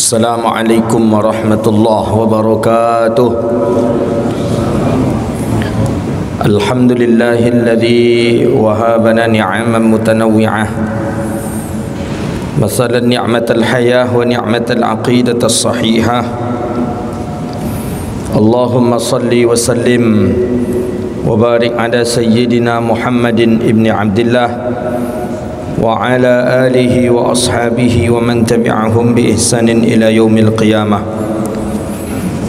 Assalamualaikum warahmatullahi wabarakatuh. Alhamdulillahilladzi wahabana ni'aman mutanawwi'ah. Masalan ni'matal hayah wa ni'matal aqidatas sahihah. Allahumma salli wa sallim wa barik ala sayyidina Muhammadin ibni Abdillah wa ala alihi wa ashabihi wa man tabi'ahum bi ihsanin ila yaumil qiyamah.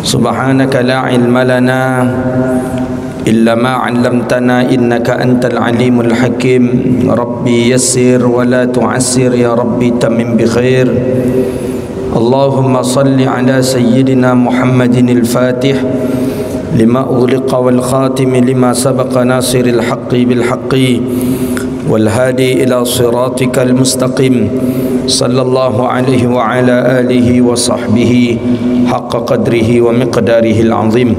Subhanaka la ilma lana illa ma 'allamtana innaka antal alimul hakim. Rabbi yassir wa la tu'assir ya rabbi tamim bi khair. Allahumma salli ala sayyidina Muhammadin al-Fatih lima ughliqa wal khatim lima sabaqa nasiril haqqi bil haqqi والهادي إلى صراطك المستقيم صلى الله عليه وعلى آله وصحبه حق قدره ومقداره العظيم.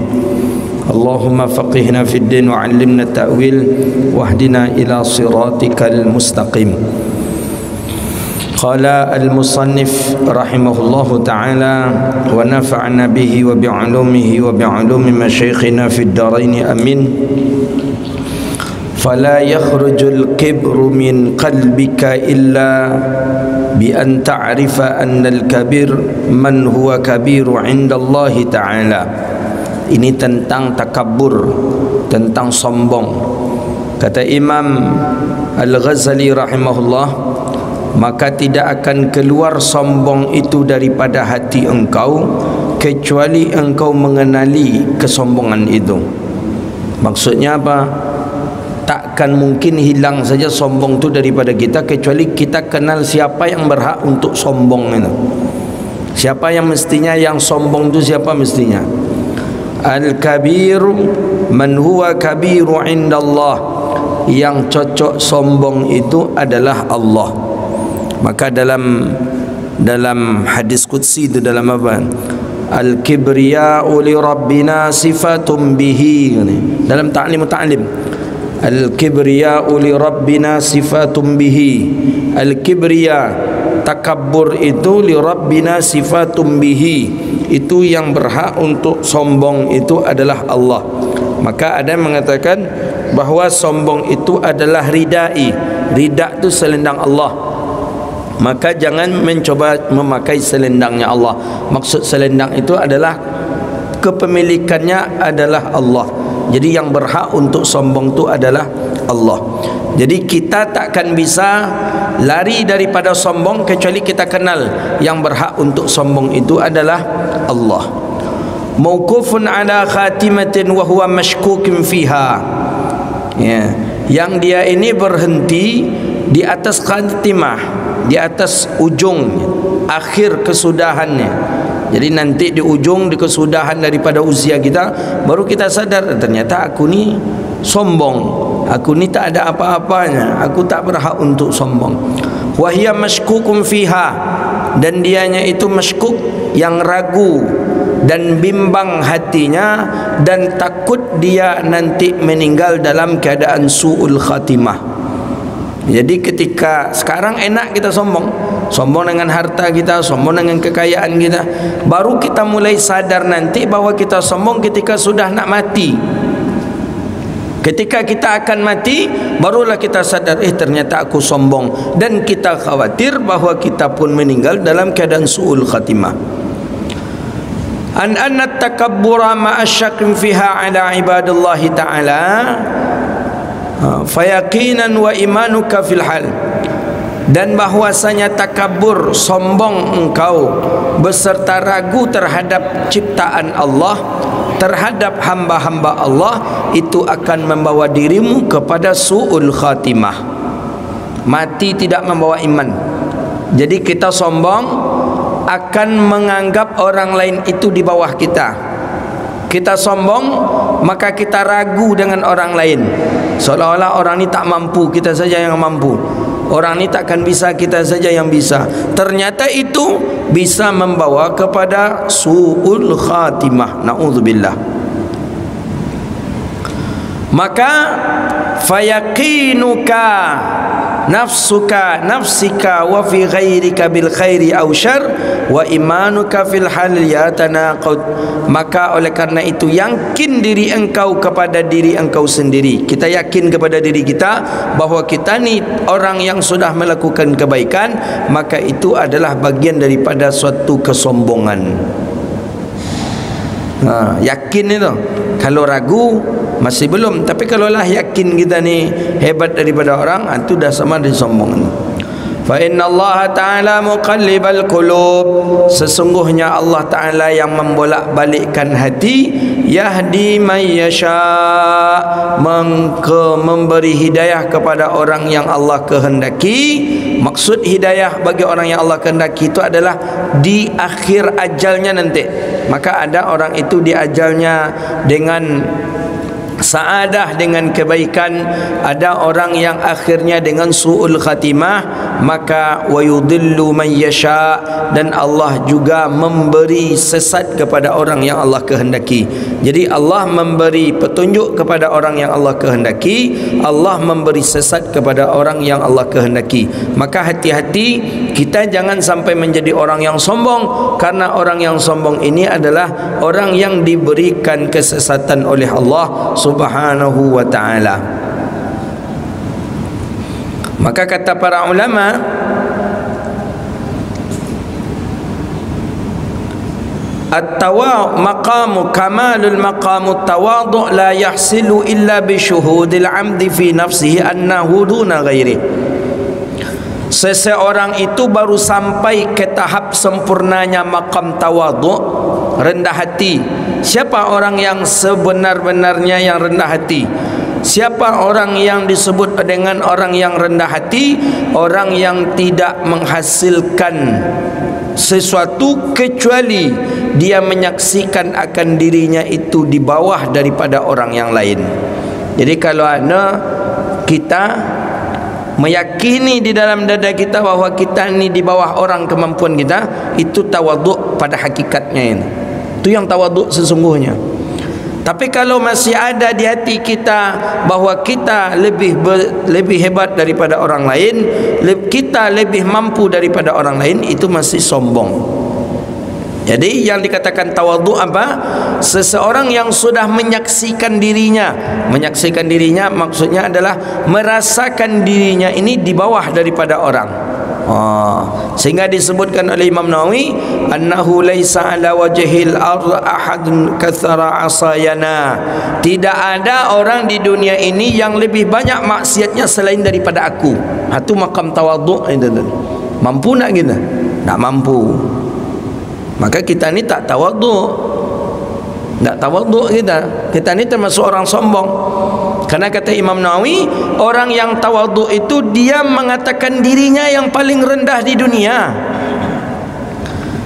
اللهم فقهنا في الدين وعلمنا التأويل واهدنا إلى صراطك المستقيم. قال المصنف رحمه الله تعالى ونفعنا به وبعلومه وبعلوم مشايخنا في الدارين آمين. فلا يخرج الكبر من قلبك إلا بأن تعرف أن الكبير من هو كبير عند الله تعالى. Ini tentang takabur, tentang sombong. Kata Imam Al-Ghazali rahimahullah, maka tidak akan keluar sombong itu daripada hati engkau kecuali engkau mengenali kesombongan itu. Maksudnya apa? Takkan mungkin hilang saja sombong itu daripada kita kecuali kita kenal siapa yang berhak untuk sombong itu. Siapa yang mestinya yang sombong itu siapa mestinya? Al-kabir man huwa kabiru indallah. Yang cocok sombong itu adalah Allah. Maka dalam hadis qudsi itu dalam apa? Al-kibriya'u li rabbina sifatun bihi. Dalam ta'lim ta'lim. Al-kibriya'u li rabbina sifatun bihi. Al-kibriya, takabbur itu li rabbina sifatun bihi. Itu yang berhak untuk sombong itu adalah Allah. Maka ada yang mengatakan bahawa sombong itu adalah ridai. Rida itu selendang Allah. Maka jangan mencoba memakai selendangnya Allah. Maksud selendang itu adalah kepemilikannya adalah Allah. Jadi yang berhak untuk sombong itu adalah Allah. Jadi kita takkan bisa lari daripada sombong kecuali kita kenal yang berhak untuk sombong itu adalah Allah. Mauqufun ala khatimatin wa huwa mashkukin fiha. Ya, yang dia ini berhenti di atas khatimah, di atas ujung akhir kesudahannya. Jadi nanti di ujung, di kesudahan daripada usia kita, baru kita sadar ternyata aku ni sombong, aku ni tak ada apa-apanya, aku tak berhak untuk sombong. Wahia mashkukum fiha, dan dianya itu mashkuk, yang ragu dan bimbang hatinya dan takut dia nanti meninggal dalam keadaan su'ul khatimah. Jadi ketika sekarang enak kita sombong dengan harta kita, sombong dengan kekayaan kita, baru kita mulai sadar nanti bahwa kita sombong ketika sudah nak mati. Ketika kita akan mati, barulah kita sadar, ternyata aku sombong, dan kita khawatir bahwa kita pun meninggal dalam keadaan su'ul khatimah. An anna takabbura ma'asyakin fiha ala ibadallahi ta'ala fayaqinan wa imanuka fil hal. Dan bahwasanya takabur, sombong engkau beserta ragu terhadap ciptaan Allah, terhadap hamba-hamba Allah, itu akan membawa dirimu kepada su'ul khatimah. Mati tidak membawa iman. Jadi kita sombong akan menganggap orang lain itu di bawah kita. Kita sombong, maka kita ragu dengan orang lain, seolah-olah orang ni tak mampu, kita saja yang mampu. Orang ni takkan bisa, kita saja yang bisa. Ternyata itu bisa membawa kepada su'ul khatimah. Na'udzubillah. maka fayaqinuka nafsika wa fi ghairika bil khairi aw syarr wa imanuka fil hal yatanaqud. Maka oleh karena itu yakin diri engkau kepada diri engkau sendiri. Kita yakin kepada diri kita bahawa kita ni orang yang sudah melakukan kebaikan, maka itu adalah bagian daripada suatu kesombongan. Yakin itu. Kalau ragu masih belum, tapi kalaulah yakin kita ni hebat daripada orang, itu dah sama dengan sombong. Fa inna Allah Ta'ala muqallibal qulub, sesungguhnya Allah Ta'ala yang membolak-balikkan hati, yahdi man yasha, memberi hidayah kepada orang yang Allah kehendaki. Maksud hidayah bagi orang yang Allah kehendaki itu adalah di akhir ajalnya nanti. Maka ada orang itu di ajalnya dengan saadah, dengan kebaikan. Ada orang yang akhirnya dengan su'ul khatimah. Maka wa yudillu man yasha, dan Allah juga memberi sesat kepada orang yang Allah kehendaki. Jadi Allah memberi petunjuk kepada orang yang Allah kehendaki, Allah memberi sesat kepada orang yang Allah kehendaki. Maka hati-hati kita jangan sampai menjadi orang yang sombong, karena orang yang sombong ini adalah orang yang diberikan kesesatan oleh Allah Subhanahu wa ta'ala. Maka kata para ulama, maqamu kamalul maqamu tawadu' la yahsilu illa bi syuhudil amdi fi nafsihi annahu duna ghairi. Seseorang itu baru sampai ke tahap sempurnanya maqam tawadu', rendah hati. Siapa orang yang sebenar-benarnya yang rendah hati? Siapa orang yang disebut dengan orang yang rendah hati? Orang yang tidak menghasilkan sesuatu kecuali dia menyaksikan akan dirinya itu di bawah daripada orang yang lain. Jadi kalau kita meyakini di dalam dada kita bahawa kita ini di bawah orang kemampuan kita, itu tawaduk pada hakikatnya ini. Itu yang tawaduk sesungguhnya. Tapi kalau masih ada di hati kita bahawa kita lebih hebat daripada orang lain, kita lebih mampu daripada orang lain, itu masih sombong. Jadi yang dikatakan tawadhu apa? Seseorang yang sudah menyaksikan dirinya. Menyaksikan dirinya maksudnya adalah merasakan dirinya ini di bawah daripada orang. Sehingga disebutkan oleh Imam Nawawi, annahu laisa ala wajhil ardh ahadun kathara asayana. Tidak ada orang di dunia ini yang lebih banyak maksiatnya selain daripada aku. Itu makam tawadhu itu. Mampu nak kita? Tak mampu. Maka kita ni tak tawadhu. Tak tawadhu kita. Kita ni termasuk orang sombong. Karena kata Imam Nawawi, orang yang tawadhu itu dia mengatakan dirinya yang paling rendah di dunia.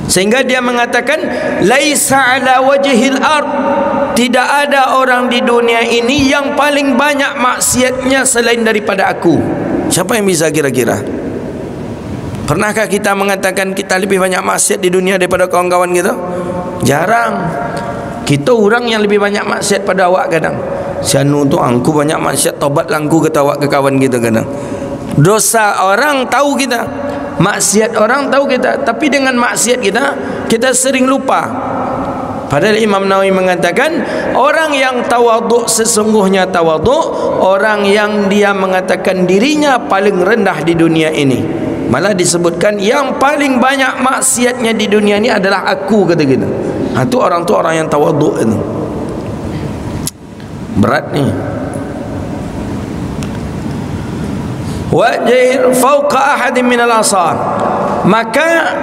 Sehingga dia mengatakan laisa ala wajhil ard, tidak ada orang di dunia ini yang paling banyak maksiatnya selain daripada aku. Siapa yang bisa kira-kira? Pernahkah kita mengatakan kita lebih banyak maksiat di dunia daripada kawan-kawan kita? Jarang. Kita orang yang lebih banyak maksiat pada awak kadang. Sianu tu angku banyak maksiat, tobat langku kata awak ke kawan kita kadang. Dosa orang tahu kita, maksiat orang tahu kita, tapi dengan maksiat kita sering lupa. Padahal Imam Nawawi mengatakan orang yang tawaduk sesungguhnya tawaduk, orang yang dia mengatakan dirinya paling rendah di dunia ini. Malah disebutkan yang paling banyak maksiatnya di dunia ini adalah aku, kata kita. Itu orang yang tawaduk itu. Berat ni. Wajhir fauqa ahadin minal asar. Maka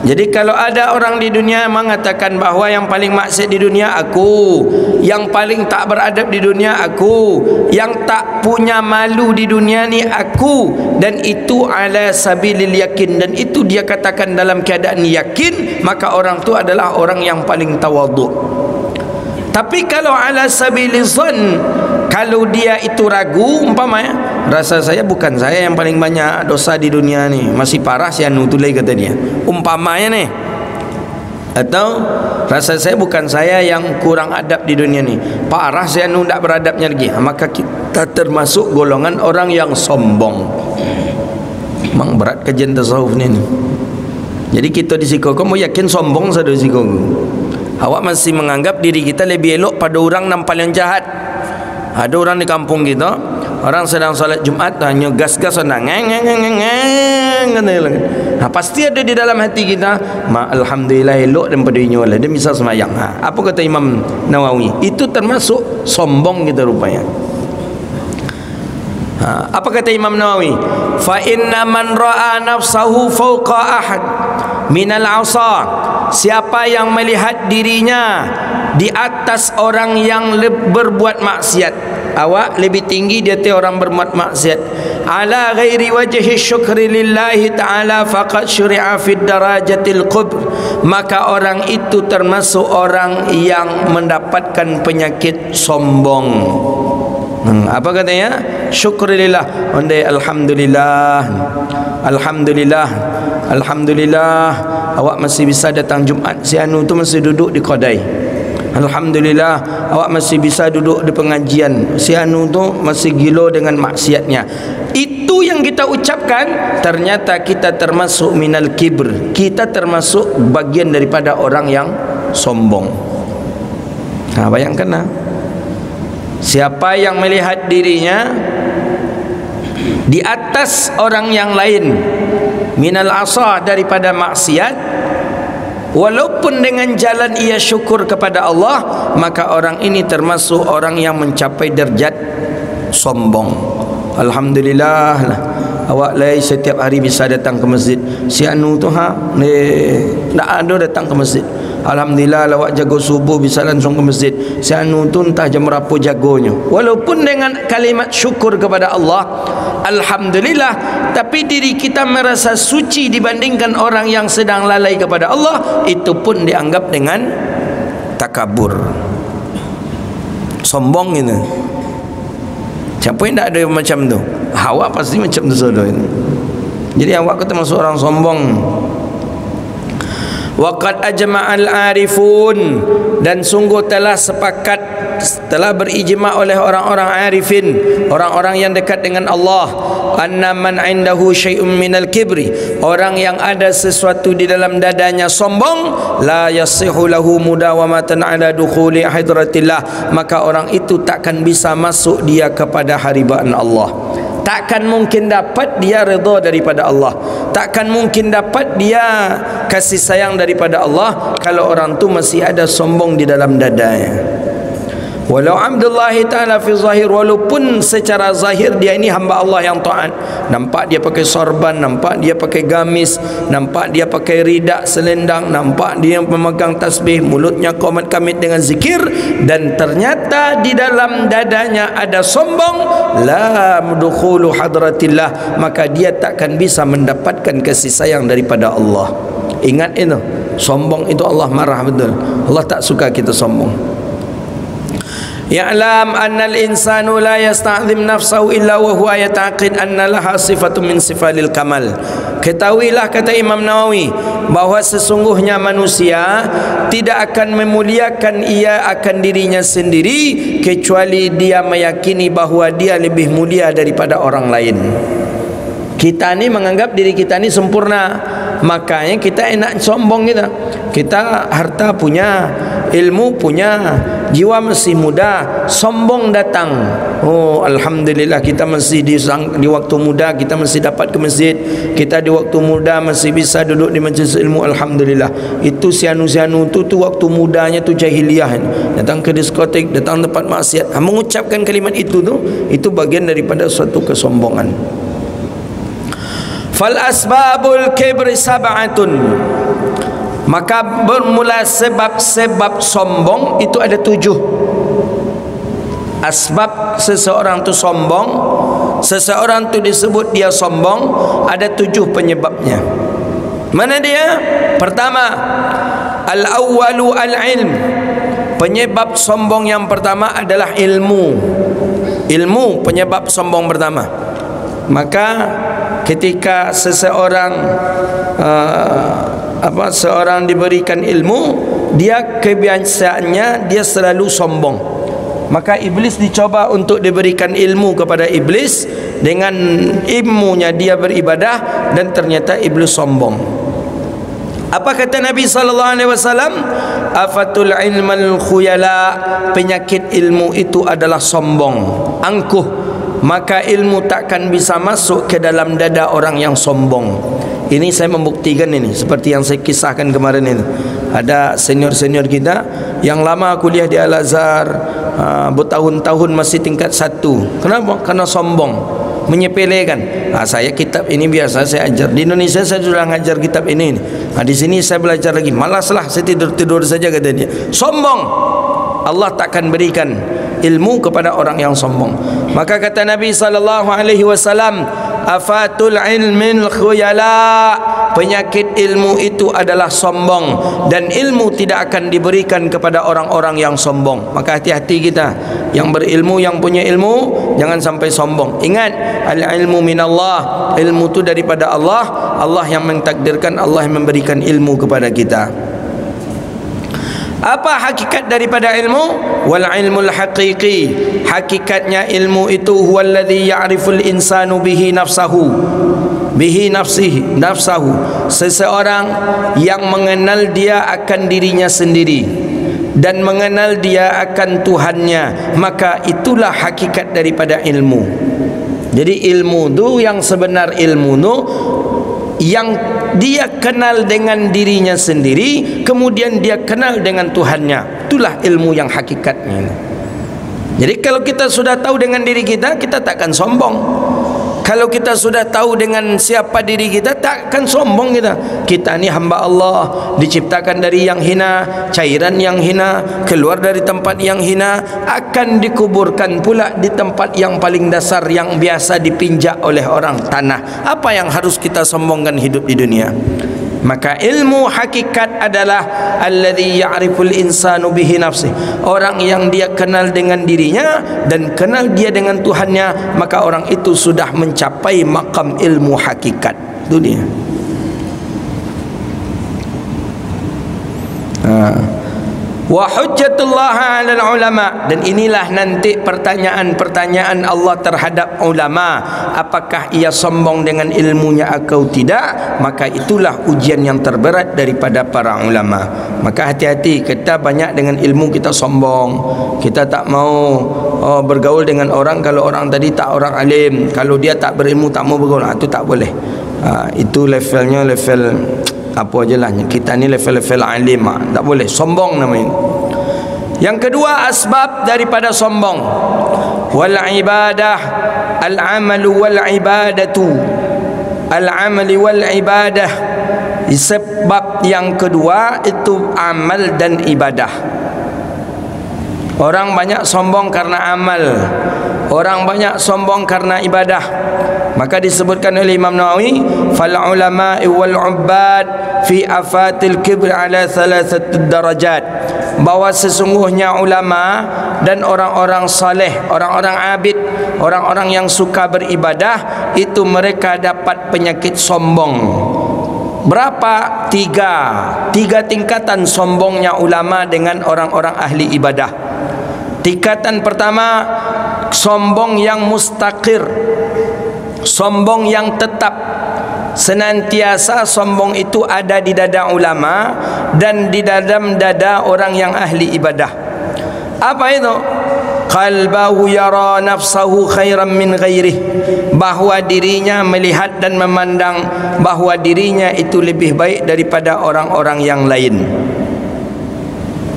jadi kalau ada orang di dunia mengatakan bahawa yang paling maksiat di dunia aku, yang paling tak beradab di dunia aku, yang tak punya malu di dunia ni aku, dan itu ala sabilil yakin, dan itu dia katakan dalam keadaan yakin, maka orang tu adalah orang yang paling tawaduk. Tapi kalau ala sabiliz zan, kalau dia itu ragu, umpamanya rasa saya bukan saya yang paling banyak dosa di dunia ni, masih parah si anu tu lagi, kata dia. Umpamanya ni, Atau rasa saya bukan saya yang kurang adab di dunia ni, parah saya nu tak beradabnya lagi, maka kita termasuk golongan orang yang sombong. Memang berat kajian tasawuf ni. Jadi kita di siko kamu yakin sombong sada di siko. Awak masih menganggap diri kita lebih elok pada orang nampak yang jahat. Ada orang di kampung kita, orang sedang salat Jumat hanya gas-gas orang pasti ada di dalam hati kita, alhamdulillah elok daripada ini wala dia bisa semayang. Apa kata Imam Nawawi? Itu termasuk sombong kita rupanya. Apa kata Imam Nawawi? Fa inna man ra'a nafsahu fawqa ahad minal 'asa, siapa yang melihat dirinya di atas orang yang berbuat maksiat, awak lebih tinggi di atas orang berbuat maksiat, ala ghairi wajhi syukri lillahi ta'ala faqad syuri'a fid darajatil kubr, maka orang itu termasuk orang yang mendapatkan penyakit sombong. Apa katanya? Syukurillah, ondai alhamdulillah, alhamdulillah, alhamdulillah awak masih bisa datang Jumat, si anu tu masih duduk di kedai. Alhamdulillah awak masih bisa duduk di pengajian, si anu tu masih gilo dengan maksiatnya. Itu yang kita ucapkan, ternyata kita termasuk minal kibr, kita termasuk bagian daripada orang yang sombong. Bayangkan siapa yang melihat dirinya di atas orang yang lain, minal asa, daripada maksiat, walaupun dengan jalan ia syukur kepada Allah, maka orang ini termasuk orang yang mencapai derajat sombong. Alhamdulillah awak lai setiap hari bisa datang ke masjid, si anu tu tak ada datang ke masjid. Alhamdulillah awak jago subuh bisa langsung ke masjid, si anu tu entah jam berapa jagonya. Walaupun dengan kalimat syukur kepada Allah, alhamdulillah, tapi diri kita merasa suci dibandingkan orang yang sedang lalai kepada Allah, itu pun dianggap dengan takabur, sombong itu. Siapa yang tak ada macam tu? Awak pasti macam tu saudara. Jadi awak termasuk orang sombong. Waqad ajma'al arifun, dan sungguh telah sepakat, telah berijma' oleh orang-orang arifin, orang-orang yang dekat dengan Allah, anna man indahu syai'un minal kibri, orang yang ada sesuatu di dalam dadanya sombong, la yasihu lahu mudawamatan ala dukhuli hadratillah, maka orang itu takkan bisa masuk dia kepada haribaan Allah. Takkan mungkin dapat dia redha daripada Allah, takkan mungkin dapat dia kasih sayang daripada Allah kalau orang tu masih ada sombong di dalam dadanya. Walau Abdullahi ta'ala fi zahir, walaupun secara zahir dia ini hamba Allah yang taat, nampak dia pakai sorban, nampak dia pakai gamis, nampak dia pakai ridak selendang, nampak dia memegang tasbih, mulutnya qomat kamit dengan zikir, dan ternyata di dalam dadanya ada sombong, la mudkhulu hadratillah, maka dia takkan bisa mendapatkan kasih sayang daripada Allah. Ingat itu, sombong itu Allah marah betul. Allah tak suka kita sombong. Ya'lam annal insanu la yasta'zim nafsahu illa wa huwa yata'aqid anna laha sifatun min sifalil kamal. Ketahuilah, kata Imam Nawawi, bahawa sesungguhnya manusia tidak akan memuliakan ia akan dirinya sendiri kecuali dia meyakini bahawa dia lebih mulia daripada orang lain. Kita ni menganggap diri kita ni sempurna, makanya kita enak sombong kita. Kita harta punya, ilmu punya, jiwa masih muda, sombong datang. Oh alhamdulillah, kita masih di waktu muda kita masih dapat ke masjid, kita di waktu muda masih bisa duduk di majlis ilmu, alhamdulillah. Itu sianu-sianu tu waktu mudanya tu jahiliyah, datang ke diskotek, datang tempat maksiat, mengucapkan kalimat itu bagian daripada suatu kesombongan. Fal asbabul kibri sab'atun, maka bermula sebab-sebab sombong itu ada 7. Asbab seseorang tu sombong, seseorang tu disebut dia sombong, ada 7 penyebabnya. Mana dia? Pertama, al-awwalu al-ilm. Penyebab sombong yang pertama adalah ilmu. Ilmu penyebab sombong pertama. Maka ketika seseorang seorang diberikan ilmu, dia kebiasaannya dia selalu sombong. Maka iblis dicoba untuk diberikan ilmu kepada iblis. Dengan ilmunya dia beribadah, dan ternyata iblis sombong. Apa kata Nabi SAW? Afatul ilmal khuyala, penyakit ilmu itu adalah sombong, angkuh. Maka ilmu takkan bisa masuk ke dalam dada orang yang sombong. Ini saya membuktikan ini, seperti yang saya kisahkan kemarin ini. Ada senior-senior kita yang lama kuliah di Al-Azhar, bertahun-tahun masih tingkat 1. Kenapa? Karena sombong, menyepelekan. Saya kitab ini biasa saya ajar. Di Indonesia saya sudah ngajar kitab ini. Di sini saya belajar lagi. Malaslah, saya tidur-tidur saja, kata dia. Sombong. Allah takkan berikan ilmu kepada orang yang sombong. Maka kata Nabi SAW, afatul ilmin khuyala, penyakit ilmu itu adalah sombong, dan ilmu tidak akan diberikan kepada orang-orang yang sombong. Maka hati-hati kita yang berilmu, yang punya ilmu, jangan sampai sombong. Ingat, al-ilmu minallah, ilmu itu daripada Allah. Allah yang mentakdirkan, Allah yang memberikan ilmu kepada kita. Apa hakikat daripada ilmu? Wal ilmul haqiqi, hakikatnya ilmu itu huwallazi ya'riful insanu bihi nafsahu, bihi nafsahu, seseorang yang mengenal dia akan dirinya sendiri dan mengenal dia akan Tuhannya. Maka itulah hakikat daripada ilmu. Jadi ilmu itu yang sebenar, ilmu itu yang dia kenal dengan dirinya sendiri, kemudian dia kenal dengan Tuhannya. Itulah ilmu yang hakikatnya. Jadi kalau kita sudah tahu dengan diri kita, kita takkan sombong. Kalau kita sudah tahu dengan siapa diri kita, takkan sombong kita. Kita ni hamba Allah, diciptakan dari yang hina, cairan yang hina, keluar dari tempat yang hina, akan dikuburkan pula di tempat yang paling dasar, yang biasa dipinjak oleh orang, tanah. Apa yang harus kita sombongkan hidup di dunia? Maka ilmu hakikat adalah alladzi ya'riful insanu bihi nafsi, orang yang dia kenal dengan dirinya dan kenal dia dengan Tuhannya, maka orang itu sudah mencapai maqam ilmu hakikat dunia. Wa hujjatullah 'alal ulama, dan inilah nanti pertanyaan-pertanyaan Allah terhadap ulama, apakah ia sombong dengan ilmunya atau tidak. Maka itulah ujian yang terberat daripada para ulama. Maka hati-hati, kita banyak dengan ilmu kita sombong, kita tak mau bergaul dengan orang kalau orang tadi tak orang alim, kalau dia tak berilmu tak mau bergaul, itu tak boleh. Itu levelnya level apa aja lah, kita ni level-level alim, tak boleh sombong namanya. Yang kedua, asbab daripada sombong, wal ibadah, al amalu wal ibadatu, al amali wal ibadah. Sebab yang kedua itu amal dan ibadah. Orang banyak sombong karena amal, orang banyak sombong karena ibadah. Maka disebutkan oleh Imam Nawawi, fal ulama wal ubbad fi afatil kibr ala thalathati darajat, bahwa sesungguhnya ulama dan orang-orang saleh, orang-orang abid, orang-orang yang suka beribadah, itu mereka dapat penyakit sombong. Berapa? Tiga tingkatan sombongnya ulama dengan orang-orang ahli ibadah. Tingkatan pertama, sombong yang mustaqir, sombong yang tetap, senantiasa sombong itu ada di dada ulama dan di dalam dada orang yang ahli ibadah. Apa itu? Qalbahu yara nafsahu khairan min ghairih, bahwa dirinya melihat dan memandang bahwa dirinya itu lebih baik daripada orang-orang yang lain.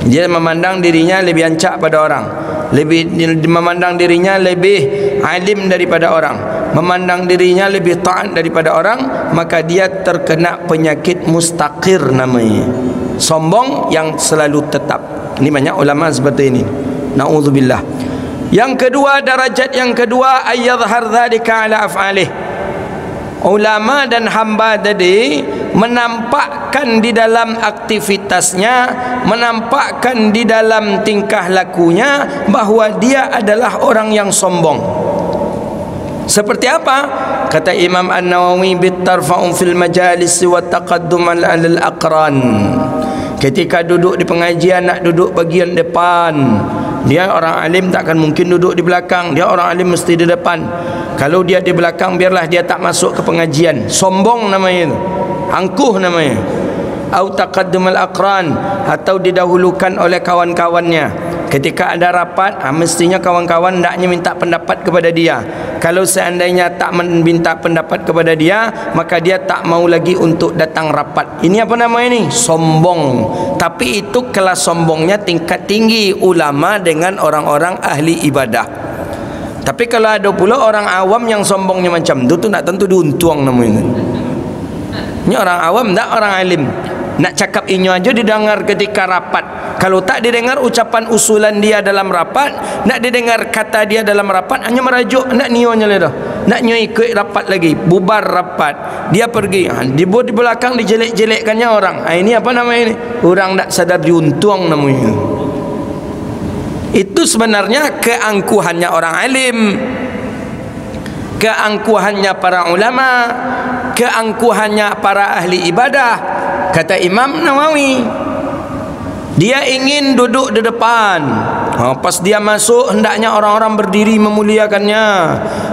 Dia memandang dirinya lebih ancak pada orang, lebih memandang dirinya lebih alim daripada orang, memandang dirinya lebih taat daripada orang. Maka dia terkena penyakit mustaqir namanya, sombong yang selalu tetap. Ini banyak ulama seperti ini, na'udzubillah. Yang kedua, darajat yang kedua, ayyadhhar dzalika ala af'alih. Ulama dan hamba tadi menampakkan di dalam aktivitasnya, menampakkan di dalam tingkah lakunya bahwa dia adalah orang yang sombong. Seperti apa? Kata Imam An-Nawawi, bitarfa'un fil majalis wa taqadduman alal aqran. Ketika duduk di pengajian nak duduk bagian depan. Dia orang alim takkan mungkin duduk di belakang. Dia orang alim mesti di depan. Kalau dia di belakang, biarlah dia tak masuk ke pengajian. Sombong namanya itu. Angkuh namanya. Au taqaddumul aqran, atau didahulukan oleh kawan-kawannya. Ketika ada rapat, mestinya kawan-kawan hendaknya minta pendapat kepada dia. Kalau seandainya tak minta pendapat kepada dia, maka dia tak mau lagi untuk datang rapat. Ini apa nama ini? Sombong. Tapi itu kelas sombongnya tingkat tinggi, ulama dengan orang-orang ahli ibadah. Tapi kalau ada pula orang awam yang sombongnya macam itu, nak tentu diuntung namanya. Ini orang awam, tak orang alim. Nak cakap inyo aja didengar ketika rapat. Kalau tak didengar ucapan usulan dia dalam rapat, nak didengar kata dia dalam rapat, hanya merajuk, nak nionya lah dah. Nak nyo ikut rapat lagi, bubar rapat. Dia pergi, di belakang dijelek-jelekkannya orang. Ini apa namanya ini? Orang tak sadar diuntung namanya. Itu sebenarnya keangkuhannya orang alim, keangkuhannya para ulama, keangkuhannya para ahli ibadah. Kata Imam Nawawi, dia ingin duduk di depan. Pas dia masuk, hendaknya orang-orang berdiri memuliakannya.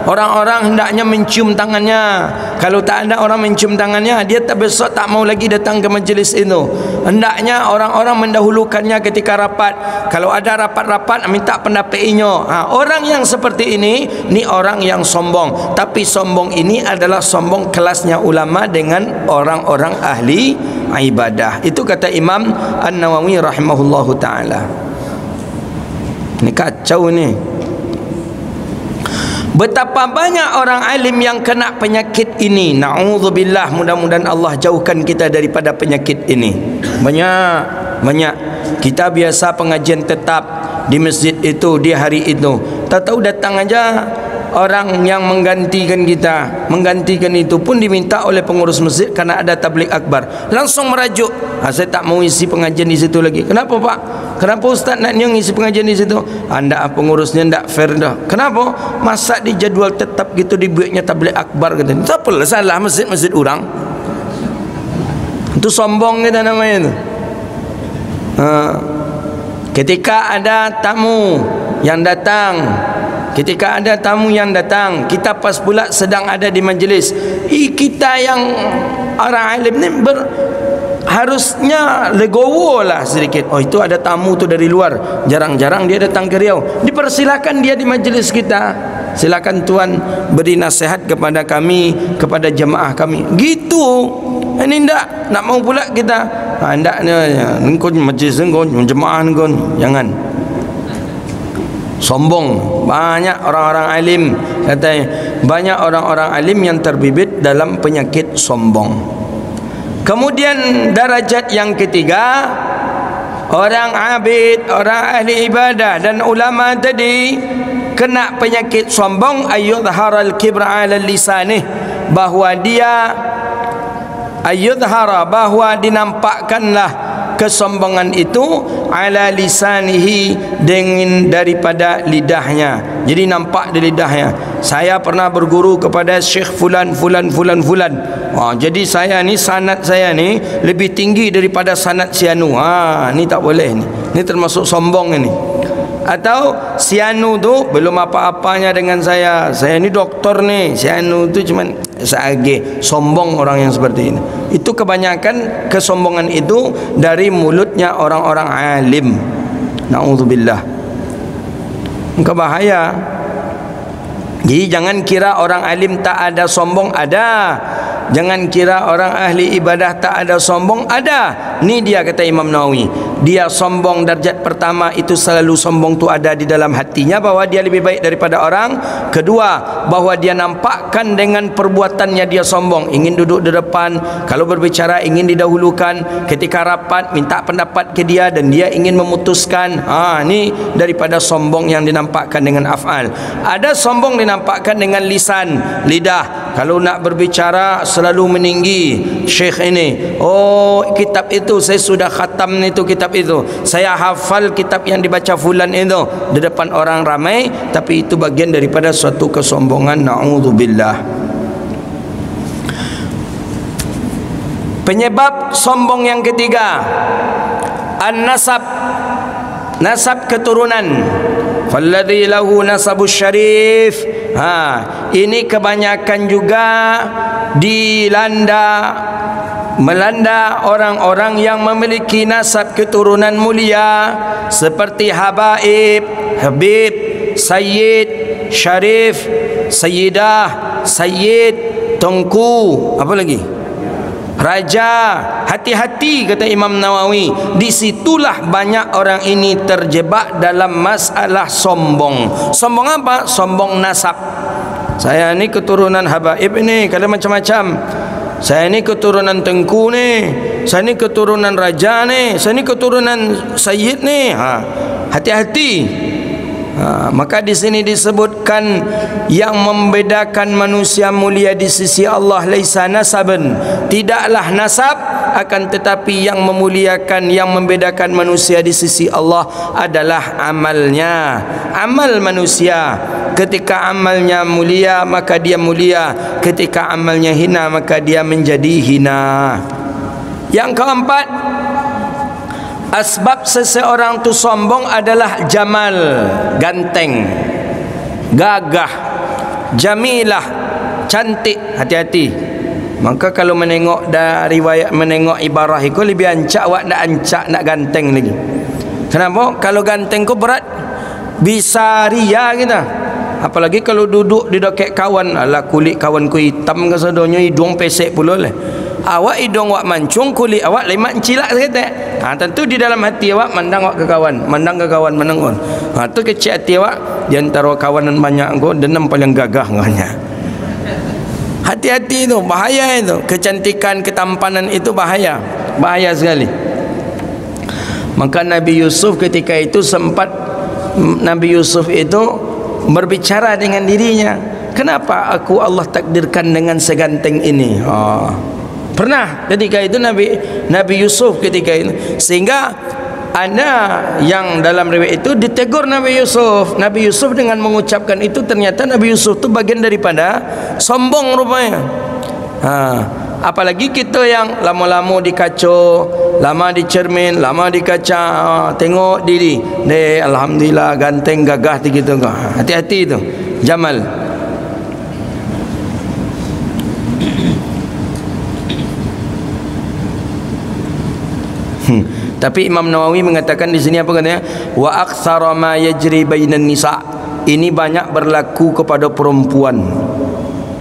Orang-orang hendaknya mencium tangannya. Kalau tak ada orang mencium tangannya, dia tak besok tak mau lagi datang ke majlis itu. Hendaknya orang-orang mendahulukannya ketika rapat. Kalau ada rapat-rapat, minta pendapat inyo. Orang yang seperti ini orang yang sombong. Tapi sombong ini adalah sombong kelasnya ulama dengan orang-orang ahli ibadah. Itu kata Imam An-Nawawi rahimahullahu ta'ala. Ini kacau ni. Betapa banyak orang alim yang kena penyakit ini. Na'udzubillah, mudah-mudahan Allah jauhkan kita daripada penyakit ini. Banyak kita biasa pengajian tetap di masjid itu, di hari itu, tak tahu datang aja orang yang menggantikan kita, menggantikan itu pun diminta oleh pengurus masjid karena ada tabligh akbar, langsung merajuk, saya tak mau isi pengajian di situ lagi. Kenapa Pak? Kenapa Ustaz nak ngisi pengajian di situ? Anda pengurusnya ndak fair dah. Kenapa? Masa di jadual tetap gitu dibuatnya tabligh akbar gitu. Tak apalah, salah masjid-masjid orang. Itu sombong kita namanya itu. Ketika ada tamu yang datang, kita pas pula sedang ada di majlis, kita yang orang alim ni harusnya legowo lah sedikit. Oh, itu ada tamu tu dari luar, jarang-jarang dia datang ke Riau, dipersilakan dia di majlis kita. Silakan tuan beri nasihat kepada kami, kepada jemaah kami. Gitu. Ini nak mau pula kita. Hendaknya engkau majlis engkau, jemaah engkau, jangan sombong. Banyak orang-orang alim, katanya banyak orang-orang alim yang terbibit dalam penyakit sombong. Kemudian darajat yang ketiga, orang abid, orang ahli ibadah dan ulama tadi kena penyakit sombong, ayyudharal kibra ala lisanih, bahawa dinampakkanlah kesombongan itu ala lisanihi, dengan daripada lidahnya. Jadi nampak di lidahnya. Saya pernah berguru kepada Syekh fulan. Jadi saya ni, sanad saya ni lebih tinggi daripada sanad Sianu. Ni tak boleh ni. Ni termasuk sombong ini. Atau Sianu tu belum apa-apanya dengan saya. Saya ni doktor ni. Sianu tu cuman seage. Sombong orang yang seperti ini. Itu kebanyakan kesombongan itu dari mulutnya orang-orang alim. Na'udzubillah. Bahaya. Jadi jangan kira orang alim tak ada sombong, ada. Jangan kira orang ahli ibadah tak ada sombong, ada. Ni dia kata Imam Nawawi, dia sombong darjat pertama itu selalu sombong tu ada di dalam hatinya bahwa dia lebih baik daripada orang. Kedua, bahwa dia nampakkan dengan perbuatannya dia sombong, ingin duduk di depan, kalau berbicara ingin didahulukan, ketika rapat minta pendapat ke dia dan dia ingin memutuskan. Ni daripada sombong yang dinampakkan dengan af'al. Ada sombong dinampakkan dengan lisan, lidah. Kalau nak berbicara selalu meninggi. Syekh ini, kitab itu itu, saya sudah khatam itu kitab itu, saya hafal kitab yang dibaca fulan itu di depan orang ramai, tapi itu bagian daripada suatu kesombongan. Na'udzubillah. Penyebab sombong yang ketiga, an-nasab, nasab keturunan. Falladhi lahu nasabus syarif. Ini kebanyakan juga melanda orang-orang yang memiliki nasab keturunan mulia, seperti Habib, Sayyid, Syarif, Sayyidah, Sayyid, Tengku, apa lagi? Raja. Hati-hati, kata Imam Nawawi, disitulah banyak orang ini terjebak dalam masalah sombong. Sombong apa? Sombong nasab. Saya ni keturunan Habaib ini, kada macam-macam. Saya ni keturunan Tengku ni, saya ni keturunan Raja ni, saya ni keturunan Sayyid ni. Hati-hati. Maka di sini disebutkan yang membedakan manusia mulia di sisi Allah laisa nasaban, tidaklah nasab, akan tetapi yang memuliakan, yang membedakan manusia di sisi Allah adalah amalnya. Amal manusia, ketika amalnya mulia maka dia mulia, ketika amalnya hina maka dia menjadi hina. Yang keempat, asbab seseorang tu sombong adalah jamal, ganteng, gagah, jamilah, cantik. Hati-hati. Maka kalau menengok riwayat, menengok ibarah itu lebih ancak nak ganteng lagi. Kenapa? Kalau ganteng ku berat bisa ria kita. Apalagi kalau duduk di dekat kawan, alah kulit kawan ku hitam ke sedonyo, hidung pesek pula lah. Awak hidung awak mancung, kulit awak lemak cilak sekata. Tentu di dalam hati awak mandang awak ke kawan, mandang ke kawan, mandang kawan. Tu kecil hati awak, di antara kawanan banyak kau, denam paling gagah ngahnya. Hati-hati itu, bahaya itu. Kecantikan, ketampanan itu bahaya, bahaya sekali. Maka Nabi Yusuf ketika itu sempat, Nabi Yusuf itu berbicara dengan dirinya, kenapa aku Allah takdirkan dengan seganteng ini? Pernah ketika itu Nabi Yusuf ketika itu, sehingga ada yang dalam riwayat itu ditegur Nabi Yusuf. Nabi Yusuf dengan mengucapkan itu, ternyata Nabi Yusuf itu bagian daripada sombong rupanya. Apalagi kita yang lama-lama di kaca, lama di cermin, lama di kaca, tengok diri, alhamdulillah ganteng gagah gitu. Hati-hati itu, jamal. Tapi Imam Nawawi mengatakan di sini apa katanya? Wa aktsara ma yajri bainan nisa. Ini banyak berlaku kepada perempuan.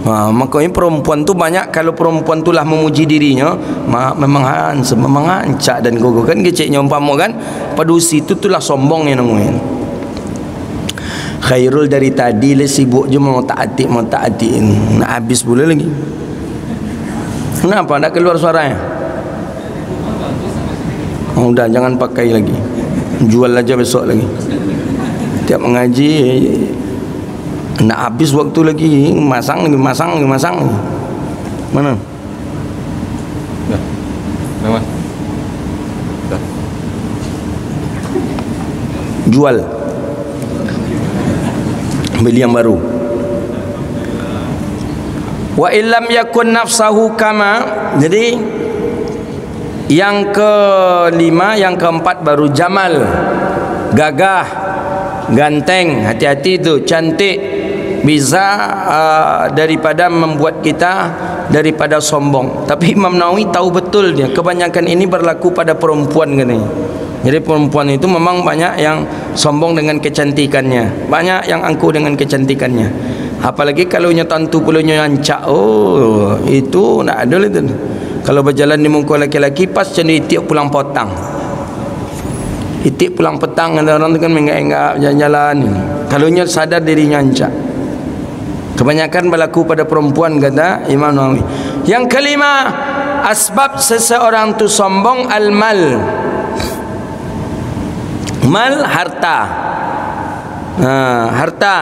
Makanya perempuan tu banyak, kalau perempuan tu lah memuji dirinya, memang handsome, memang hancak dan gogo kan, keciknya umpama kan, padusi tu lah sombongnya namanya. Khairul dari tadi le sibuk je mau taati nak habis pula lagi. Kenapa nak keluar suaranya? Udah jangan pakai lagi, jual aja besok lagi. Tiap mengaji nak habis waktu lagi, masang lagi. Mana? Dah. Lama. Dah. Jual. Beli yang baru. Wa illam yakun nafsahu kama. Jadi yang kelima, yang keempat baru jamal, gagah, ganteng. Hati-hati itu, cantik, bisa daripada membuat kita daripada sombong. Tapi Imam Nawawi tahu betul dia, kebanyakan ini berlaku pada perempuan katanya. Jadi perempuan itu memang banyak yang sombong dengan kecantikannya, banyak yang angkuh dengan kecantikannya. Apalagi kalau tantu pulunya ancak, itu nak ada itu. Kalau berjalan di muka laki-laki, pas macam itik pulang petang. Itik pulang petang, ada orang tu kan menggak-enggak jalan-jalan. Kalau nya sadar dirinya ancak. Kebanyakan berlaku pada perempuan, kata Imam Nawawi. Yang kelima, asbab seseorang tu sombong al-mal. Mal, harta. Harta.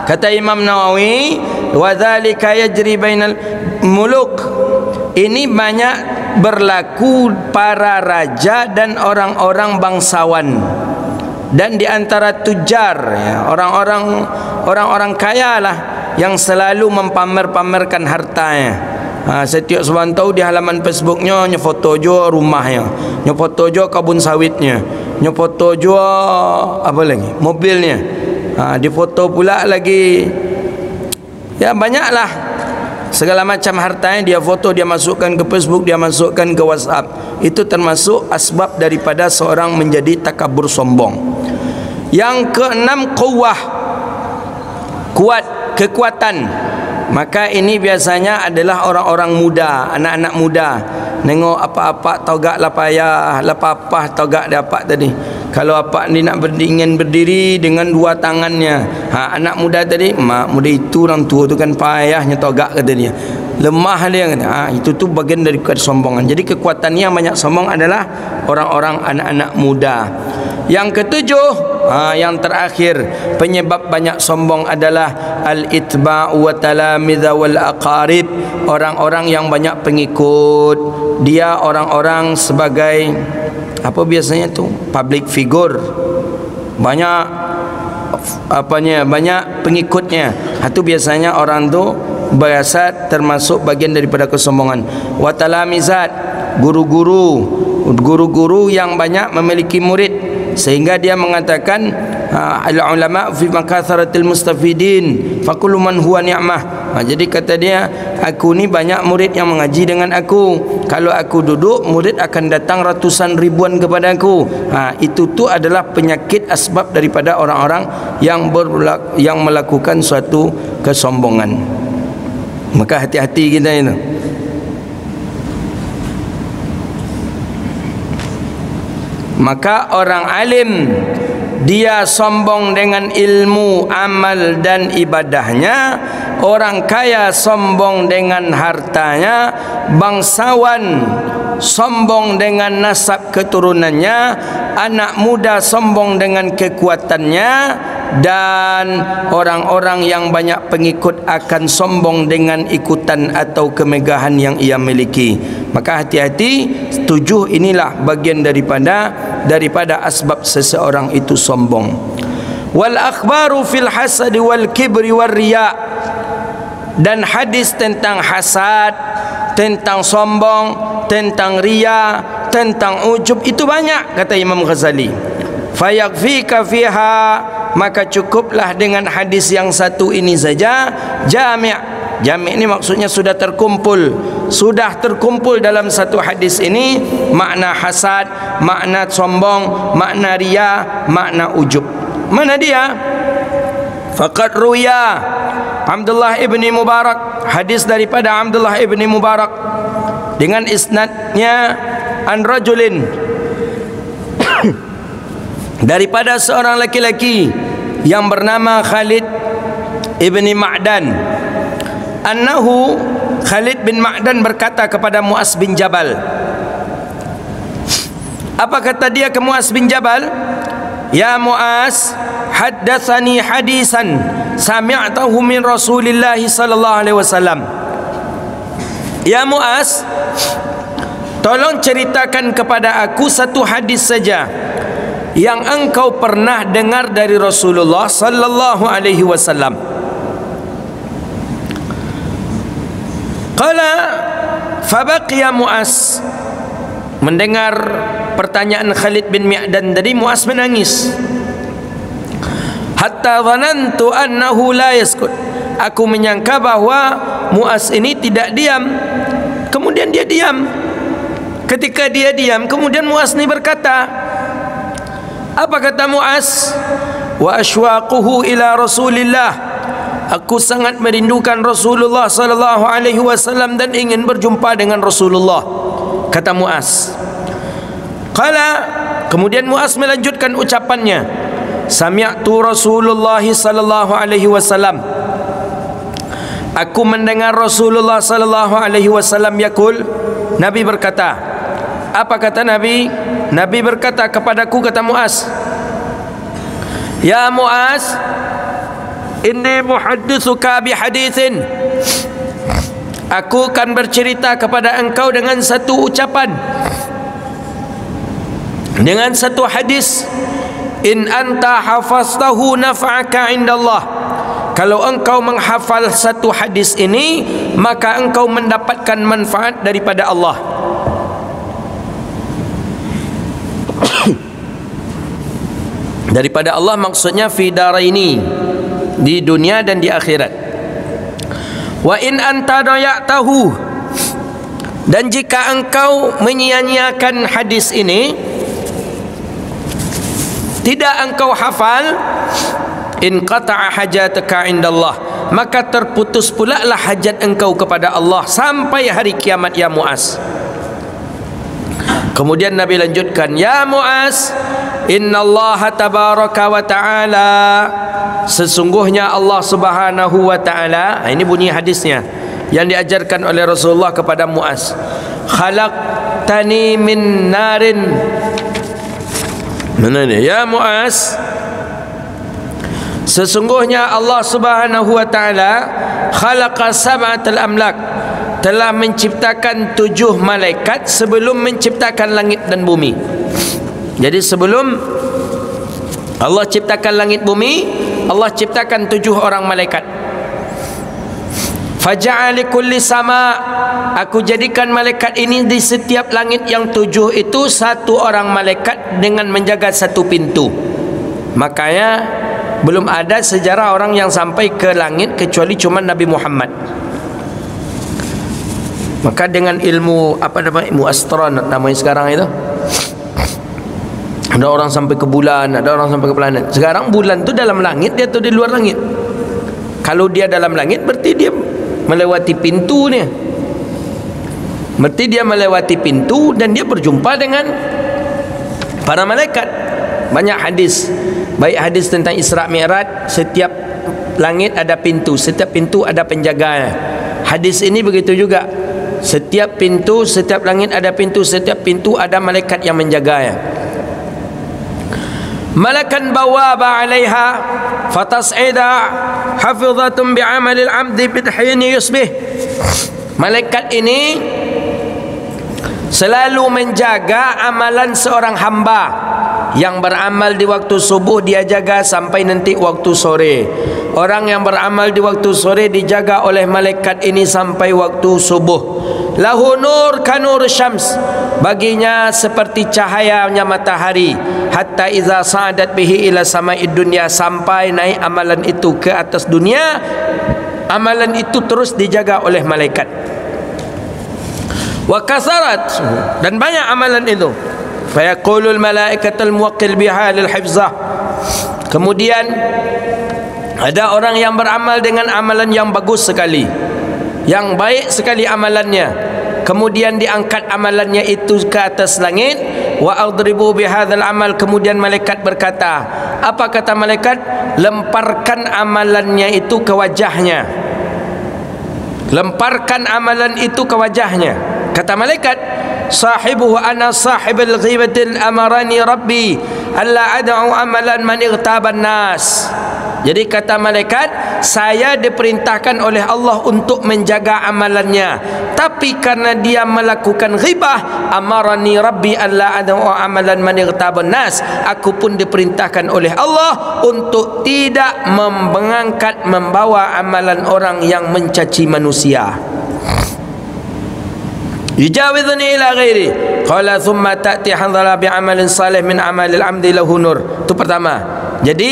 Kata Imam Nawawi, wa dzalika yajri bainal muluk. Ini banyak berlaku para raja dan orang-orang bangsawan, dan di antara tujar, ya, orang-orang kaya lah yang selalu mempamer-pamerkan hartanya. Setiap sebulan tahu di halaman Facebooknya nyefoto jo rumahnya, nyefoto jo kebun sawitnya, nyefoto jo apa lagi, mobilnya, difoto pula lagi, ya banyaklah segala macam hartanya dia foto, dia masukkan ke Facebook, dia masukkan ke WhatsApp. Itu termasuk asbab daripada seorang menjadi takabur, sombong. Yang keenam, quwwah, kuat, kekuatan. Maka ini biasanya adalah orang-orang muda, anak-anak muda. Nengok apa-apa togak lah payah, apa-apa togak dapat tadi. Kalau apa ni nak ingin berdiri dengan dua tangannya. Anak muda tadi, mak muda itu orang tua tu kan payahnya togak kata dia. Lemah dia kata. Itu tu bagian dari kesombongan. Jadi kekuatannya yang banyak sombong adalah orang-orang anak-anak muda. Yang ketujuh, yang terakhir, penyebab banyak sombong adalah al-itba' wa talamidha wal aqarib. Orang-orang yang banyak pengikut. Dia orang-orang sebagai apa biasanya tu, public figure, banyak apanya, banyak pengikutnya. Itu biasanya orang tu biasa termasuk bagian daripada kesombongan. Wa talamizat, guru-guru yang banyak memiliki murid, sehingga dia mengatakan al-ulama fi makatharatil mustafidin faqulu man huwa ni'mah. Jadi kata dia, aku ni banyak murid yang mengaji dengan aku. Kalau aku duduk, murid akan datang ratusan ribuan kepada aku. Itu tu adalah penyakit asbab daripada orang-orang yang melakukan suatu kesombongan. Maka hati-hati kita itu. Maka orang alim dia sombong dengan ilmu, amal dan ibadahnya. Orang kaya sombong dengan hartanya. Bangsawan sombong dengan nasab keturunannya. Anak muda sombong dengan kekuatannya. Dan orang-orang yang banyak pengikut akan sombong dengan ikutan atau kemegahan yang ia miliki. Maka hati-hati, 7 inilah bagian daripada asbab seseorang itu sombong. Wal akhbaru fil hasad wal kibri wal riya. Dan hadis tentang hasad, tentang sombong, tentang riya, tentang ujub itu banyak, kata Imam Ghazali. Fayakfika fiha, maka cukuplah dengan hadis yang satu ini saja. Jami' ini maksudnya sudah terkumpul dalam satu hadis ini makna hasad, makna sombong, makna riya, makna ujub. Mana dia? Faqad ruya Abdullah ibni Mubarak, hadis daripada Abdullah ibni Mubarak dengan isnadnya an rajulin, daripada seorang laki-laki yang bernama Khalid ibni Ma'dan. Annahu, Khalid bin Ma'dan berkata kepada Mu'az bin Jabal. Apa kata dia ke Mu'az bin Jabal? Ya Mu'az, haddatsani hadisan sami'tahu min Rasulillah sallallahu alaihi wasallam. Ya Mu'az, tolong ceritakan kepada aku satu hadis saja yang engkau pernah dengar dari Rasulullah sallallahu alaihi wasallam. Qala fabaqiya Mu'az. Mendengar pertanyaan Khalid bin Ma'dan tadi, Mu'az menangis. Hatta dhanantu annahu la yaskut. Aku menyangka bahwa Mu'az ini tidak diam. Kemudian dia diam. Ketika dia diam, kemudian Mu'az ini berkata, apa kata Mu'az? Wa ashwaquhu ila Rasulillah. Aku sangat merindukan Rasulullah sallallahu alaihi wasallam dan ingin berjumpa dengan Rasulullah, kata Mu'az. Qala, kemudian Mu'az melanjutkan ucapannya, sami'tu Rasulullah sallallahu alaihi wasallam. Aku mendengar Rasulullah sallallahu alaihi wasallam yaqul, Nabi berkata. Apa kata Nabi? Nabi berkata kepadaku, kata Mu'az, ya Mu'az, inni muhaddithuka bihadithin. Aku akan bercerita kepada engkau dengan satu ucapan, dengan satu hadis. In anta hafaztahu nafa'aka indallah. Kalau engkau menghafal satu hadis ini, maka engkau mendapatkan manfaat daripada Allah. Daripada Allah maksudnya fi daraini, di dunia dan di akhirat. Wa in anta dayatahu, dan jika engkau menyia-nyiakan hadis ini, tidak engkau hafal, in qata'a hajataka indallah, maka terputus pula lah hajat engkau kepada Allah sampai hari kiamat ya Muaz. Kemudian Nabi lanjutkan, ya Muaz, innallaha tabaraka wa ta'ala, sesungguhnya Allah subhanahu wa ta'ala, ini bunyi hadisnya yang diajarkan oleh Rasulullah kepada Muaz, khalaqtani min narin. Mana ni? Ya Muaz, sesungguhnya Allah subhanahu wa ta'ala khalaqa sab'atal amlak, telah menciptakan 7 malaikat sebelum menciptakan langit dan bumi. Jadi sebelum Allah ciptakan langit bumi, Allah ciptakan 7 orang malaikat. Faja'ali kulli sama, aku jadikan malaikat ini di setiap langit yang 7 itu 1 orang malaikat dengan menjaga 1 pintu. Makanya belum ada sejarah orang yang sampai ke langit kecuali cuma Nabi Muhammad. Maka dengan ilmu apa nama, ilmu astronom namanya sekarang itu, ada orang sampai ke bulan, ada orang sampai ke planet. Sekarang bulan tu dalam langit, dia tu di luar langit. Kalau dia dalam langit berarti dia melewati pintu ni. Berarti dia melewati pintu dan dia berjumpa dengan para malaikat. Banyak hadis, baik hadis tentang Isra Mi'raj, setiap langit ada pintu, setiap pintu ada penjaganya. Hadis ini begitu juga, setiap pintu, setiap langit ada pintu, setiap pintu ada malaikat yang menjaganya. Malakan bawaba 'alaiha fatas'ida hafizatun bi'amalil 'abdi bidhini yusbih. Malaikat ini selalu menjaga amalan seorang hamba. Yang beramal di waktu subuh dia jaga sampai nanti waktu sore. Orang yang beramal di waktu sore dijaga oleh malaikat ini sampai waktu subuh. Lahu nur kanur syams, baginya seperti cahayanya matahari. Hatta iza sa'adat bihi ila sama'id dunya, sampai naik amalan itu ke atas dunia, amalan itu terus dijaga oleh malaikat. Wa kasarat, dan banyak amalan itu. Fayaqulul malaikatul muwakkil biha lil hifzah. Kemudian ada orang yang beramal dengan amalan yang bagus sekali, yang baik sekali amalannya, kemudian diangkat amalannya itu ke atas langit. Wa adribu bihadzal amal, kemudian malaikat berkata, apa kata malaikat? Lemparkan amalannya itu ke wajahnya. Lemparkan amalan itu ke wajahnya. Kata malaikat, sahibuhu ana sahibul ghibatil amarani rabbi alla ad'u amalan man igtaban nas. Jadi kata malaikat, saya diperintahkan oleh Allah untuk menjaga amalannya, tapi karena dia melakukan ghibah, amarani rabbi alla ad'u amalan man igtaban nas, aku pun diperintahkan oleh Allah untuk tidak mengangkat, membawa amalan orang yang mencaci manusia. Yujawidhuni ila ghairi qala thumma ta'ti handhala bi'amalin salih min amalil amdi lahu nur. Itu pertama. Jadi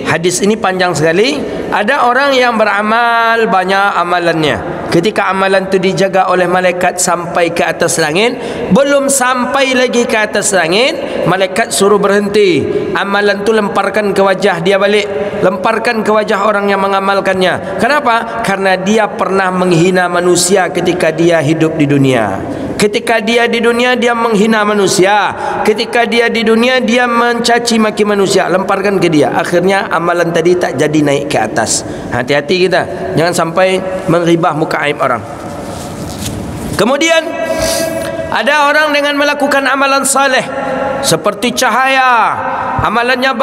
hadis ini panjang sekali. Ada orang yang beramal banyak amalannya, ketika amalan itu dijaga oleh malaikat sampai ke atas langit, belum sampai lagi ke atas langit, malaikat suruh berhenti. Amalan itu lemparkan ke wajah dia balik, lemparkan ke wajah orang yang mengamalkannya. Kenapa? Karena dia pernah menghina manusia ketika dia hidup di dunia. Ketika dia di dunia dia menghina manusia, ketika dia di dunia dia mencaci maki manusia, lemparkan ke dia. Akhirnya amalan tadi tak jadi naik ke atas. Hati-hati kita, jangan sampai menghibah muka aib orang. Kemudian Ada orang dengan melakukan amalan saleh seperti cahaya, amalannya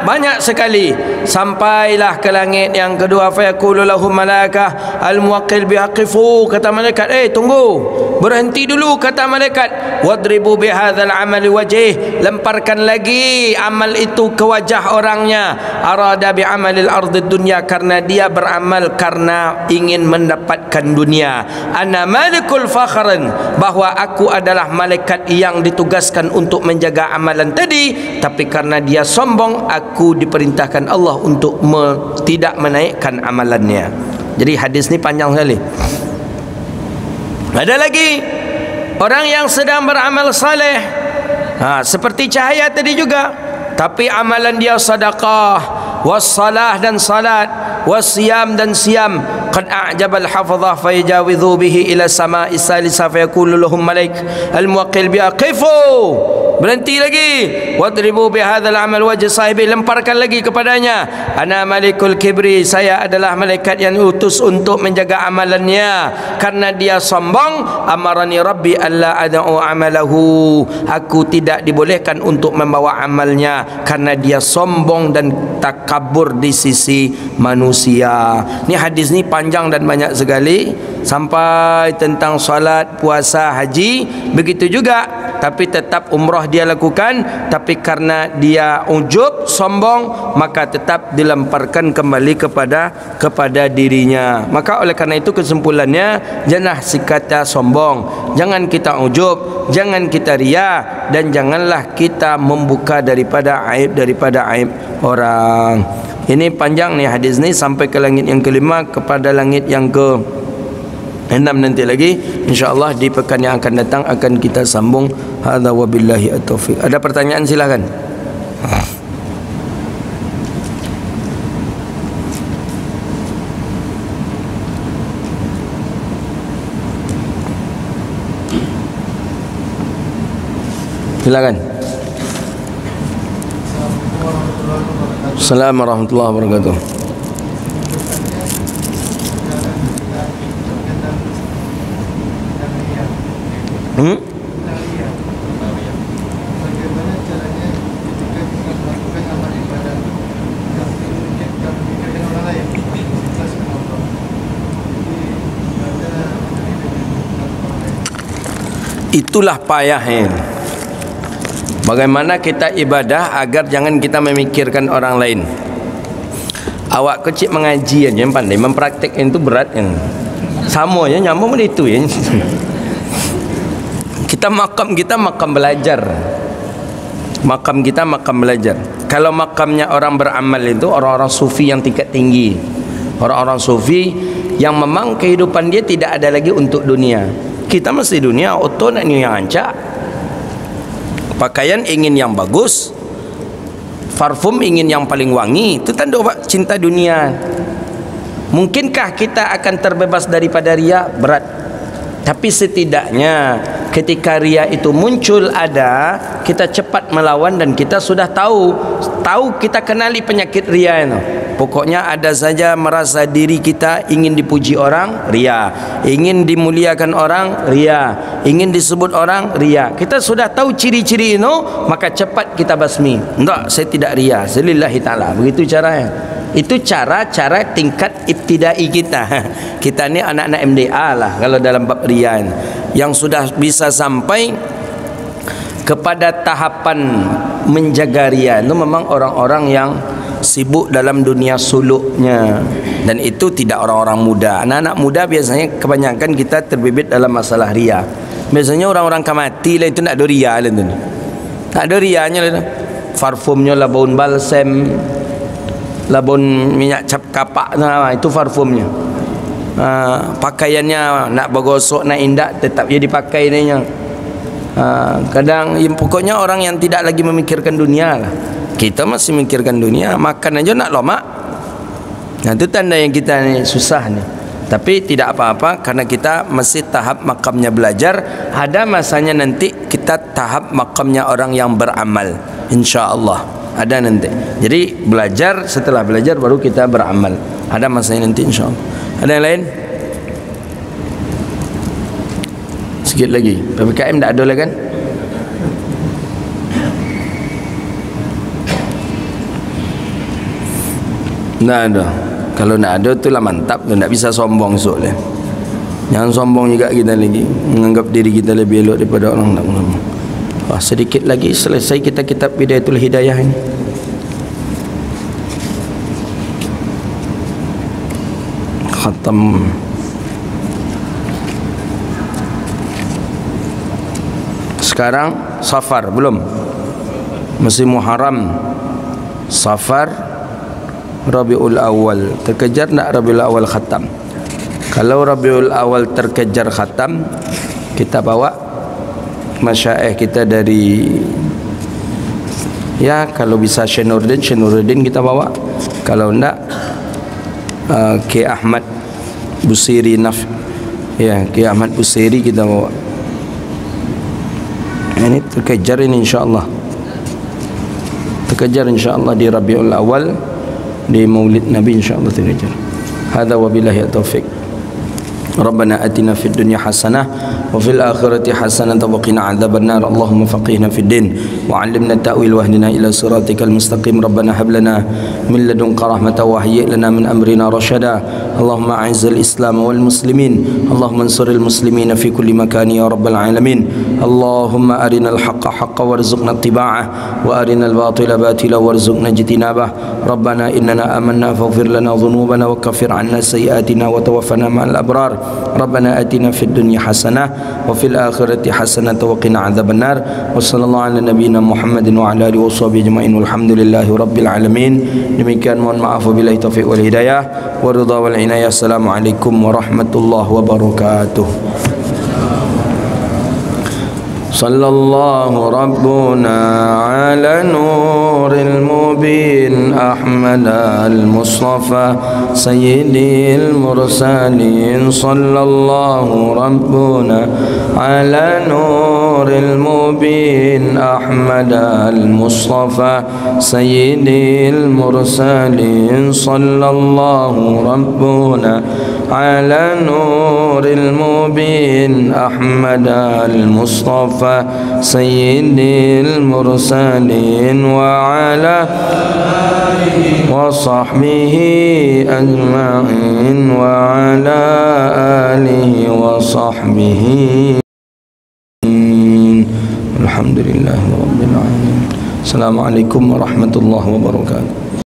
banyak sekali, sampailah ke langit yang kedua. Fa yaqulu lahum malaikah al-muwakkil bihaqifu, kata malaikat, tunggu, berhenti dulu, kata malaikat. Wadribu bihadzal amali wajih, lemparkan lagi amal itu ke wajah orangnya. Arada bi amalil ardid dunya, karena dia beramal karena ingin mendapatkan dunia. Ana malikul fakhran, bahwa aku adalah malaikat yang ditugaskan untuk menjaga amalan tadi, tapi karena dia sombong, aku diperintahkan Allah untuk tidak menaikkan amalannya. Jadi hadis ni panjang sekali. Ada lagi orang yang sedang beramal saleh, seperti cahaya tadi juga, tapi amalan dia sedekah, wassalah dan salat, wasiyam dan siam. Qad a'jabal hafadhah fayajawidhu bihi ila sama'i salisa fayaqulu lahum malaik al-muwakkil biaqifu, berhenti lagi. Wadribu bihadzal amal wajh sahibi, lemparkan lagi kepadanya. Ana malikul kibri, saya adalah malaikat yang utus untuk menjaga amalannya, karena dia sombong. Amarani rabbi alla ad'u amalahu, aku tidak dibolehkan untuk membawa amalnya karena dia sombong dan takabur di sisi manusia. Ni hadis ni panjang dan banyak sekali, sampai tentang salat, puasa, haji, begitu juga. Tapi tetap umrah dia lakukan, tapi karena dia ujub, sombong, maka tetap dilemparkan kembali kepada dirinya. Maka oleh karena itu kesimpulannya, janganlah kita sombong, jangan kita ujub, jangan kita ria, dan janganlah kita membuka daripada aib orang. Ini panjang nih hadis ni, sampai ke langit yang kelima, kepada langit yang ke 6 nanti lagi, insyaallah di pekan yang akan datang akan kita sambung. Hadza wabillahi at-taufiq. Ada pertanyaan silakan. Silakan. Assalamualaikum warahmatullahi wabarakatuh. Itulah payahnya. Bagaimana kita ibadah agar jangan kita memikirkan orang lain. Awak kecil mengaji aja yang pandai, mempraktekkan itu berat kan. Sama aja nyambung itu ya. Makam kita makam belajar. Makam kita makam belajar. Kalau makamnya orang beramal itu orang-orang sufi yang tingkat tinggi. Orang-orang sufi yang memang kehidupan dia tidak ada lagi untuk dunia. Kita mesti dunia, otot nak ni yang ancak. Pakaian ingin yang bagus, parfum ingin yang paling wangi. Itu tanda cinta dunia. Mungkinkah kita akan terbebas daripada ria? Berat. Tapi setidaknya ketika ria itu muncul ada, kita cepat melawan, dan kita sudah tahu kita kenali penyakit ria itu. Pokoknya ada saja merasa diri kita ingin dipuji orang, ria. Ingin dimuliakan orang, ria. Ingin disebut orang, ria. Kita sudah tahu ciri-ciri itu, maka cepat kita basmi. Enggak, saya tidak ria, saya lillahi ta'ala. Begitu caranya. Itu cara tingkat ibtidai kita. Kita ni anak-anak MDA lah kalau dalam bab ria, yang sudah bisa sampai kepada tahapan menjaga ria itu memang orang-orang yang sibuk dalam dunia suluknya, dan itu tidak orang-orang muda. Anak-anak muda biasanya kebanyakan kita terbibit dalam masalah ria. Biasanya orang-orang kamati lah itu nak ada ria lah tu. Tak ada rianya lah. Parfumnya lah bau balsam, labun minyak cap kapak, itu parfumnya. Pakaiannya nak bergosok, nak indak, tetap dia dipakai dia. Kadang pokoknya orang yang tidak lagi memikirkan dunia lah. Kita masih memikirkan dunia, makan aja nak lomak. Nah, itu tanda yang kita ni susah ni. Tapi tidak apa-apa, karena kita masih tahap makamnya belajar. Ada masanya nanti kita tahap makamnya orang yang beramal, insya-Allah. Ada nanti. Jadi belajar, setelah belajar baru kita beramal. Ada masanya nanti insya-Allah. Ada yang lain? Sikit lagi. PPKM tak ada lah kan? Tak ada. Kalau nak ada tu lah mantap tu, tak bisa sombong esok lah. Jangan sombong juga kita lagi, menganggap diri kita lebih elok daripada orang tak ulama. Sedikit lagi selesai kita kitab Bidayatul Hidayah ini. Khatam. Sekarang Safar belum? Masih Muharram, Safar, Rabiul Awal. Terkejar nak Rabiul Awal khatam? Kalau Rabiul Awal terkejar khatam, kita bawa masyaikh kita dari, ya kalau bisa Syekh Nuruddin kita bawa. Kalau enggak Ki Ahmad Busiri ya, Ki Ahmad Busiri kita bawa. Ini terkejar ini insyaAllah. Terkejar insyaAllah di Rabiul Awal, di Maulid Nabi insyaAllah terkejar. Hadza wabillahi taufiq. ربنا آتنا في الدنيا حسنة وفي الآخرة حسنة وقنا عذاب النار اللهم فقهنا في الدين وعلمنا التأويل واهدنا إلى صراطك المستقيم ربنا هب لنا من لدنك رحمة وهيئ لنا من أمرنا رشدا اللهم أعز الإسلام والمسلمين اللهم انصر المسلمين في كل مكان يا رب العالمين اللهم أرنا الحق حقا وارزقنا اتباعه وأرنا الباطل باطلا وارزقنا اجتنابه ربنا إننا آمنا فاغفر لنا ذنوبنا وكفر عنا سيئاتنا وتوفنا مع الأبرار ربنا آتنا في الدنيا حسنة وفي الآخرة حسنة وقنا عذاب النار وصلى الله على نبينا محمد وعلى آله وصحبه أجمعين والحمد لله رب العالمين. Demikian, mohon maaf wabillahi taufiq wal hidayah wa ridha wal inayah. Assalamualaikum warahmatullahi wabarakatuh. Sallallahu Rabbuna ala nuril mubin Ahmad al-Mustafa Sayyidil Mursalin. Sallallahu Rabbuna ala nuril mubin Ahmad al-Mustafa Sayyidil Mursalin. Sallallahu Rabbuna ala nuril mubin Ahmad al-Mustafa سيد المرسلين وعلى وصحبه أجمعين وعلى آله وصحبه. الحمد لله رب العالمين. السلام عليكم ورحمة الله وبركاته.